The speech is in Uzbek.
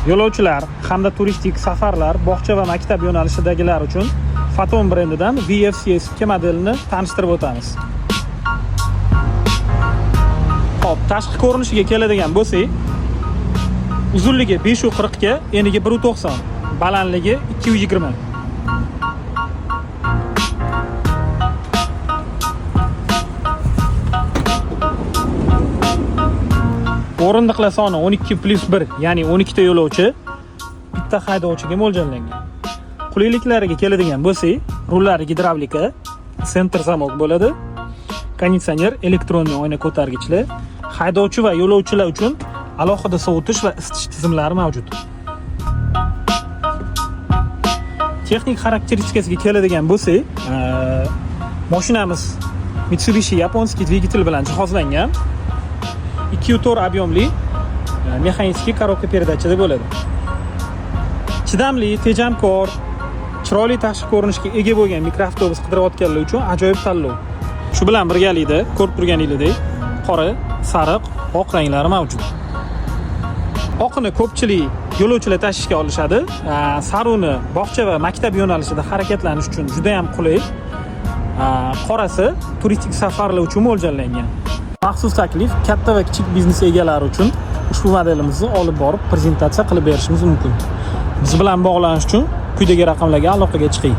yo'lovchilar hamda turistik safarlar, bog'cha va maktab yo'nalishidagilar uchun Photon brendidan VFCS 2 modelini tanishtirib o'tamiz. Hop, tashqi ko'rinishiga keladigan bo'lsak, uzunligi 540 ga, eniga 190, balandligi 220. O'rindiqlar soni 12+1, ya'ni 12 ta yo'lovchi, bitta haydovchiga mo'ljallangan. Qulayliklariga keladigan bo'lsak, rullari gidravlika, senter zamok bo'ladi. Konditsioner, elektronniy oyna ko'targichli, haydovchi va yo'lovchilar uchun alohida sovutish va isitish tizimlari mavjud. Texnik xarakteristikasiga keladigan bo'lsak, mashinamiz Mitsubishi yaponskiy dvigatel bilan jihozlangan. 2.4 объемli mexanik korobka передачада bo'ladi. Chidamli, tejamkor, chiroyli tashqi ko'rinishga ega bo'lgan mikroavtobus qidirayotganlar uchun ajoyib tanlov. Shu bilan birgalikda ko'rib turganingizdek, qora, sariq, oq ranglari mavjud. Oqini ko'pchilik yo'lovchilar tashishga olishadi. Saruni bog'cha va maktab yo'nalishida harakatlanish uchun juda ham qulay. Qorasi turistik safarlar uchun mo'ljallangan. Maxsus taklif katta va kichik biznes egalari uchun ushbu modelimizni olib borib prezentatsiya qilib berishimiz mumkin. Biz bilan bog'lanish uchun quyidagi raqamlarga aloqaga chiqing.